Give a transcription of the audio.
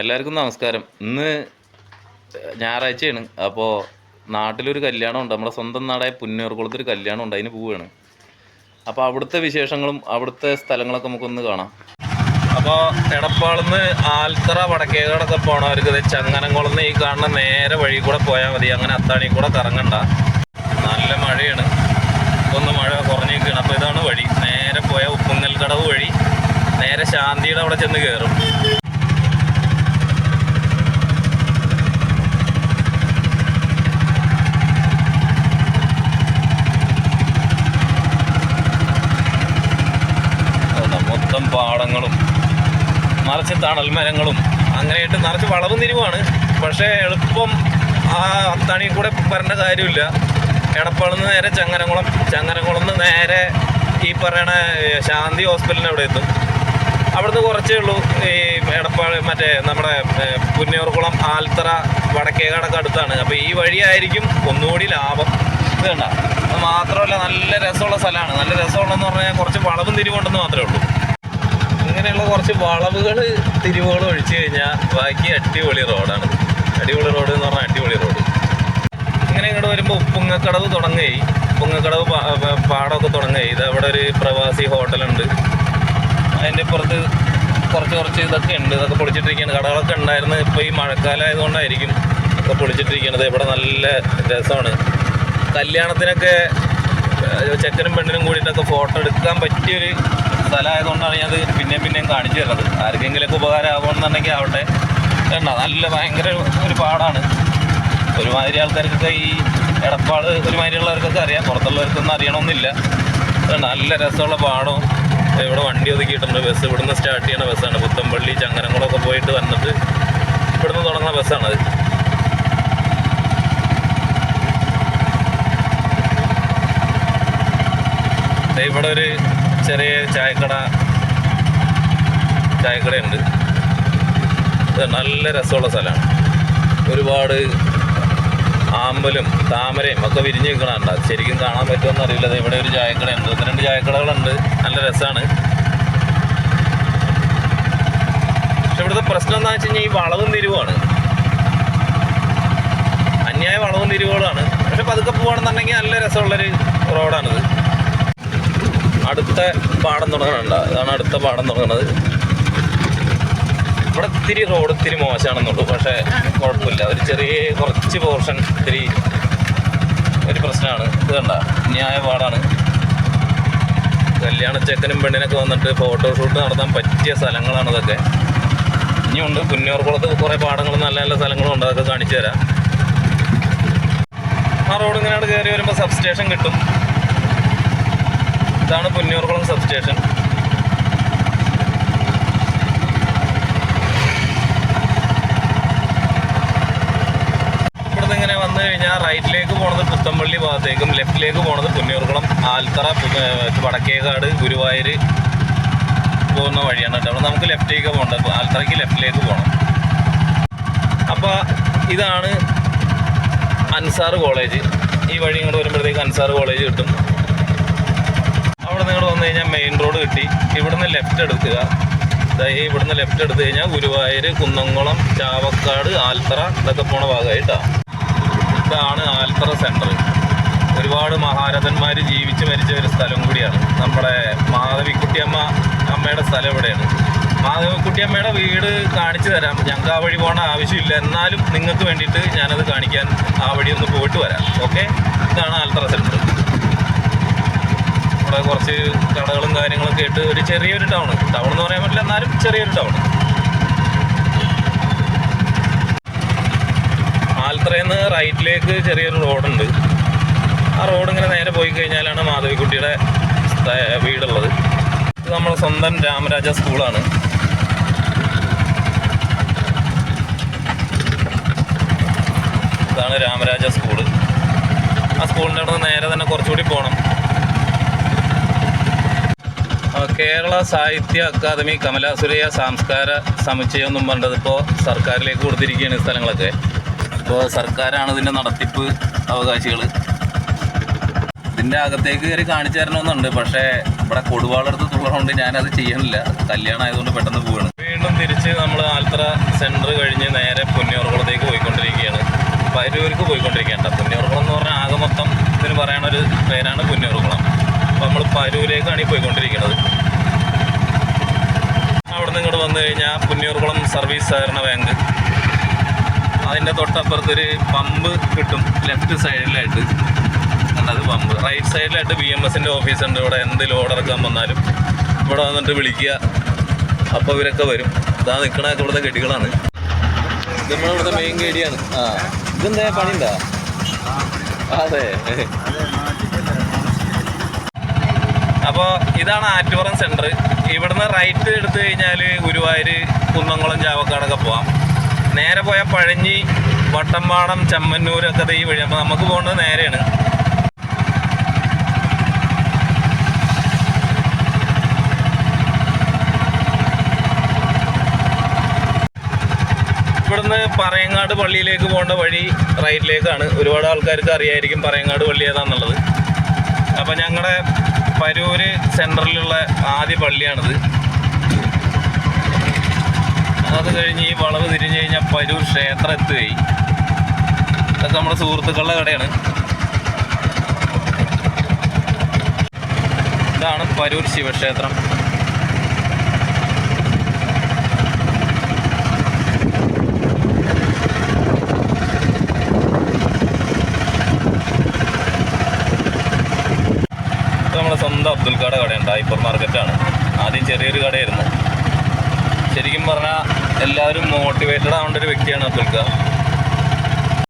എല്ലാവർക്കും നമസ്കാരം. ഇന്ന് ഞായറാഴ്ചയാണ്. അപ്പോൾ നാട്ടിലൊരു കല്യാണമുണ്ട്. നമ്മുടെ സ്വന്തം നാടായ പുന്നൂർകുളത്തൊരു കല്യാണമുണ്ട്. അതിന് പോവുകയാണ്. അപ്പോൾ അവിടുത്തെ വിശേഷങ്ങളും അവിടുത്തെ സ്ഥലങ്ങളൊക്കെ നമുക്കൊന്ന് കാണാം. അപ്പോൾ എടപ്പാളിന്ന് ആൽത്തറ വടക്കേകാടൊക്കെ പോകണവർക്ക് ചങ്ങനംകുളന്ന് ഈ കാണുന്ന നേരെ വഴി കൂടെ പോയാൽ മതി. അങ്ങനെ അത്താണി കൂടെ കറങ്ങണ്ട. നല്ല മഴയാണ്. ഒന്ന് മഴ കുറഞ്ഞിരിക്കുകയാണ്. അപ്പോൾ ഇതാണ് വഴി. നേരെ പോയാൽ ഉപ്പുങ്ങൽ കടവ് വഴി നേരെ ശാന്തിയുടെ അവിടെ ചെന്ന് കയറും. പാടങ്ങളും നിറച്ച് തണൽ മരങ്ങളും അങ്ങനെയായിട്ട് നിറച്ച് വളവും തിരിവാണ്. പക്ഷേ എളുപ്പം ആ അത്താണി കൂടെ വരേണ്ട കാര്യമില്ല. എടപ്പാളിന്ന് നേരെ ചങ്ങനംകുളന്ന് നേരെ ഈ പറയണ ശാന്തി ഹോസ്പിറ്റലിന് അവിടെ എത്തും. അവിടുന്ന് കുറച്ചേ ഉള്ളൂ. ഈ എടപ്പാൾ മറ്റേ നമ്മുടെ പുന്നൂർകുളം ആൽത്തറ വടക്കേകാടൊക്കെ അടുത്താണ്. അപ്പോൾ ഈ വഴിയായിരിക്കും ഒന്നുകൂടി ലാഭം. ഇത് കണ്ട, അത് മാത്രമല്ല നല്ല രസമുള്ള സ്ഥലമാണ്. നല്ല രസമുള്ളതെന്ന് പറഞ്ഞാൽ കുറച്ച് വളവും തിരിവുണ്ടെന്ന് മാത്രമേ ഉള്ളൂ. ഇങ്ങനെയുള്ള കുറച്ച് വളവുകൾ തിരിവുകൾ ഒഴിച്ചു കഴിഞ്ഞാൽ ബാക്കി അടിപൊളി റോഡാണ്. അടിപൊളി റോഡ് എന്ന് പറഞ്ഞാൽ അടിപൊളി റോഡ്. ഇങ്ങനെ ഇങ്ങോട്ട് വരുമ്പോൾ ഉപ്പുങ്ങക്കടവ് തുടങ്ങുകയായി. ഉപ്പുങ്ങക്കടവ് പാടമൊക്കെ തുടങ്ങുകയായി. ഇത് അവിടെ ഒരു പ്രവാസി ഹോട്ടലുണ്ട്. അതിൻ്റെ പുറത്ത് കുറച്ച് ഇതൊക്കെ ഉണ്ട്. ഇതൊക്കെ പൊളിച്ചിട്ടിരിക്കുകയാണ്. കടകളൊക്കെ ഉണ്ടായിരുന്നു. ഇപ്പോൾ ഈ മഴക്കാലം ആയതുകൊണ്ടായിരിക്കും ഒക്കെ പൊളിച്ചിട്ടിരിക്കുന്നത്. ഇവിടെ നല്ല രസമാണ്. കല്യാണത്തിനൊക്കെ ചെക്കനും പെണ്ണിനും കൂടിയിട്ടൊക്കെ ഫോട്ടോ എടുക്കാൻ പറ്റിയൊരു സ്ഥലമായതുകൊണ്ടാണ് ഞാനത് പിന്നെയും കാണിച്ചു തരുന്നത്. ആർക്കെങ്കിലുമൊക്കെ ഉപകാരമാകുമെന്നുണ്ടെങ്കിൽ ആവട്ടെ. കണ്ടോ, നല്ല ഭയങ്കര ഒരു പാടാണ്. ഒരുമാതിരി ആൾക്കാർക്കൊക്കെ ഈ എടപ്പാൾ ഒരുമാതിരിയുള്ളവർക്കൊക്കെ അറിയാം. പുറത്തുള്ളവർക്കൊന്നും അറിയണമെന്നില്ല. നല്ല രസമുള്ള പാടവും. ഇവിടെ വണ്ടി ഒതുക്കിയിട്ടുണ്ട്. ബസ് ഇവിടുന്ന് സ്റ്റാർട്ട് ചെയ്യുന്ന ബസ്സാണ്. പുത്തമ്പള്ളി ചങ്ങനംകുളമൊക്കെ പോയിട്ട് വന്നിട്ട് ഇവിടുന്ന് തുടങ്ങുന്ന ബസ്സാണത്. ഇവിടെ ഒരു ചെറിയ ചായക്കടയുണ്ട്. ഇത് നല്ല രസമുള്ള സ്ഥലമാണ്. ഒരുപാട് ആമ്പലും താമരയും ഒക്കെ വിരിഞ്ഞ് നിൽക്കണുണ്ട്. ശരിക്കും കാണാൻ പറ്റുമെന്ന് അറിയില്ല. ഇവിടെ ഒരു ചായക്കടയുണ്ട്. 1-2 ചായക്കടകളുണ്ട്. നല്ല രസമാണ്. പക്ഷെ ഇവിടുത്തെ പ്രശ്നം എന്താണെന്ന് വെച്ച് കഴിഞ്ഞാൽ ഈ വളവും തിരിവാണ്. അന്യായ വളവും തിരിവുകളാണ്. പക്ഷെ പതുക്കെ പോകണമെന്നുണ്ടെങ്കിൽ നല്ല രസമുള്ളൊരു റോഡാണിത്. അടുത്ത പാടം തുടങ്ങണുണ്ട്. ഇതാണ് അടുത്ത പാടം തുടങ്ങുന്നത്. ഇവിടെ റോഡ് ഇത്തിരി മോശമാണെന്നുള്ളൂ. പക്ഷേ കുഴപ്പമില്ല. ഒരു കുറച്ച് പോർഷൻ ഒരു പ്രശ്നമാണ്. ഇത് കണ്ട, ന്യായ പാടാണ്. കല്യാണ ചെക്കനും പെണ്ണിനൊക്കെ വന്നിട്ട് ഫോട്ടോഷൂട്ട് നടത്താൻ പറ്റിയ സ്ഥലങ്ങളാണ് ഇതൊക്കെ. ഇനിയുണ്ട് പുന്നൂർകുളത്ത് കുറേ പാടങ്ങളും നല്ല നല്ല സ്ഥലങ്ങളും ഉണ്ട്. അതൊക്കെ കാണിച്ചു തരാം. ആ റോഡ് ഇങ്ങനെയാണ് കയറി വരുമ്പോൾ സബ്സ്റ്റേഷൻ കിട്ടും. ഇതാണ് പുന്നൂർകുളം സബ്സ്റ്റേഷൻ. ഇവിടുന്ന് ഇങ്ങനെ വന്നു കഴിഞ്ഞാൽ റൈറ്റിലേക്ക് പോണത് പുത്തമ്പള്ളി ഭാഗത്തേക്കും ലെഫ്റ്റിലേക്ക് പോണത് പുന്നൂർകുളം ആൽത്തറ വടക്കേകാട് ഗുരുവായൂർ പോകുന്ന വഴിയാണ് കേട്ടോ. അവിടെ നമുക്ക് ലെഫ്റ്റിലേക്ക് പോകേണ്ടത്. ആൽത്തറയ്ക്ക് ലെഫ്റ്റിലേക്ക് പോകണം. അപ്പോൾ ഇതാണ് അൻസാർ കോളേജ്. ഈ വഴി ഇങ്ങോട്ട് വരുമ്പോഴത്തേക്ക് അൻസാർ കോളേജ് കിട്ടും. അവിടെ നിങ്ങൾ വന്നു കഴിഞ്ഞാൽ മെയിൻ റോഡ് കിട്ടി. ഇവിടുന്ന് ലെഫ്റ്റ് എടുക്കുക. ഇവിടുന്ന് ലെഫ്റ്റ് എടുത്തു കഴിഞ്ഞാൽ ഗുരുവായൂർ, കുന്നംകുളം, ചാവക്കാട്, ആൽത്തറ ഇതൊക്കെ പോണ ഭാഗമായിട്ടാണ്. ഇതാണ് ആൽത്തറ സെൻറ്റർ. ഒരുപാട് മഹാരഥന്മാർ ജീവിച്ച് മരിച്ച ഒരു സ്ഥലം കൂടിയാണ്. നമ്മുടെ അമ്മയുടെ സ്ഥലം ഇവിടെയാണ്. മാധവിക്കുട്ടിയമ്മയുടെ വീട് കാണിച്ചു തരാം. ഞങ്ങൾക്ക് ആ വഴി പോകേണ്ട ആവശ്യമില്ല. എന്നാലും നിങ്ങൾക്ക് വേണ്ടിയിട്ട് ഞാനത് കാണിക്കാൻ ആ വഴി ഒന്ന് പോയിട്ട് വരാം. ഓക്കെ, ഇതാണ് ആൽത്തറ സെൻറ്റർ. ഇവിടെ കുറച്ച് കടകളും കാര്യങ്ങളൊക്കെ ആയിട്ട് ഒരു ചെറിയൊരു ടൗൺ എന്ന് പറയാൻ പറ്റില്ല, എന്നാലും ചെറിയൊരു ടൗൺ. ആൽത്തറയിൽ നിന്ന് റൈറ്റിലേക്ക് ചെറിയൊരു റോഡുണ്ട്. ആ റോഡ് ഇങ്ങനെ നേരെ പോയി കഴിഞ്ഞാലാണ് മാധവിക്കുട്ടിയുടെ വീടുള്ളത്. ഇത് നമ്മുടെ സ്വന്തം രാമരാജ സ്കൂളാണ്. ഇതാണ് രാമരാജ സ്കൂള്. ആ സ്കൂളിൻ്റെ അവിടെ നിന്ന് നേരെ തന്നെ കുറച്ചുകൂടി പോകണം. കേരള സാഹിത്യ അക്കാദമി കമലാസുരയ്യ സാംസ്കാര സമുച്ചയം എന്നും പറഞ്ഞത് ഇപ്പോൾ സർക്കാരിലേക്ക് കൊടുത്തിരിക്കുകയാണ് ഈ സ്ഥലങ്ങളൊക്കെ. ഇപ്പോൾ സർക്കാരാണ് ഇതിൻ്റെ നടത്തിപ്പ് അവകാശികൾ. ഇതിൻ്റെ അകത്തേക്ക് കയറി കാണിച്ചു തരണമെന്നുണ്ട്. പക്ഷേ ഇവിടെ കൊടുവാളെടുത്ത് തുള്ളതുകൊണ്ട് ഞാനത് ചെയ്യണില്ല. കല്യാണം ആയതുകൊണ്ട് പെട്ടെന്ന് പോവുകയാണ്. വീണ്ടും തിരിച്ച് നമ്മൾ ആൽത്തറ സെൻറ്റർ കഴിഞ്ഞ് നേരെ പുന്നയൂർകുളത്തേക്ക് പോയിക്കൊണ്ടിരിക്കുകയാണ്. പരൂർക്ക് പോയിക്കൊണ്ടിരിക്കുകയാണ്. പുന്നയൂർകുളം എന്ന് പറഞ്ഞാൽ ആകെ മൊത്തം ഇതിന് പറയാനൊരു പേരാണ് പുന്നയൂർകുളം. അപ്പോൾ നമ്മൾ പരൂരേക്കാണ് ഈ പോയിക്കൊണ്ടിരിക്കുന്നത്. അവിടെ നിന്ന് ഇങ്ങോട്ട് വന്നു കഴിഞ്ഞാൽ പുന്നയൂർകുളം സർവീസ് സഹകരണ ബാങ്ക്, അതിൻ്റെ തൊട്ടപ്പുറത്തൊരു പമ്പ് കിട്ടും ലെഫ്റ്റ് സൈഡിലായിട്ട്. അത് പമ്പ്. റൈറ്റ് സൈഡിലായിട്ട് BMSൻ്റെ ഓഫീസുണ്ട്. ഇവിടെ എന്ത് ലോഡ് ഇറക്കാൻ വന്നാലും ഇവിടെ വന്നിട്ട് വിളിക്കുക, അപ്പോൾ ഇവരൊക്കെ വരും. ഇതാ നിൽക്കണൊക്കെ ഇവിടുത്തെ ഗഡികളാണ്. ഇത് നമ്മളിവിടുത്തെ മെയിൻ ഗഡിയാണ്. ഇതെന്താ പണിയുണ്ടാ? അതെ. അപ്പോൾ ഇതാണ് ആറ്റുപുറം സെൻറ്റർ. ഇവിടുന്ന് റൈറ്റ് എടുത്തു കഴിഞ്ഞാൽ ഗുരുവായൂർ, കുന്നംകുളം, ചാവക്കാടൊക്കെ പോവാം. നേരെ പോയാൽ പഴഞ്ഞി, വട്ടമ്പാടം, ചെമ്മന്നൂരൊക്കെ ഈ വഴി. അപ്പോൾ നമുക്ക് പോകേണ്ടത് നേരെയാണ്. ഇവിടുന്ന് പറയങ്ങാട് പള്ളിയിലേക്ക് പോകേണ്ട വഴി റൈറ്റിലേക്കാണ്. ഒരുപാട് ആൾക്കാർക്ക് അറിയായിരിക്കും പറയങ്ങാട് പള്ളി ഏതാണെന്നുള്ളത്. അപ്പോൾ ഞങ്ങളുടെ പരൂര് സെൻറ്ററിലുള്ള ആദ്യ പള്ളിയാണിത്. അത് കഴിഞ്ഞ് ഈ വളവ് തിരിഞ്ഞ് കഴിഞ്ഞാൽ പരൂർ ക്ഷേത്രം എത്തുകയായി. ഇതൊക്കെ നമ്മുടെ സുഹൃത്തുക്കളുടെ കടയാണ്. ഇതാണ് പരൂർ ശിവക്ഷേത്രം. നമ്മുടെ സ്വന്തം അബ്ദുൽക്കാടെ കടയുണ്ട്. ഹൈപ്പർ മാർക്കറ്റാണ്. ആദ്യം ചെറിയൊരു കടയായിരുന്നു. ശരിക്കും പറഞ്ഞാൽ എല്ലാവരും മോട്ടിവേറ്റഡ് ആവേണ്ട ഒരു വ്യക്തിയാണ് അബ്ദുൽക്ക.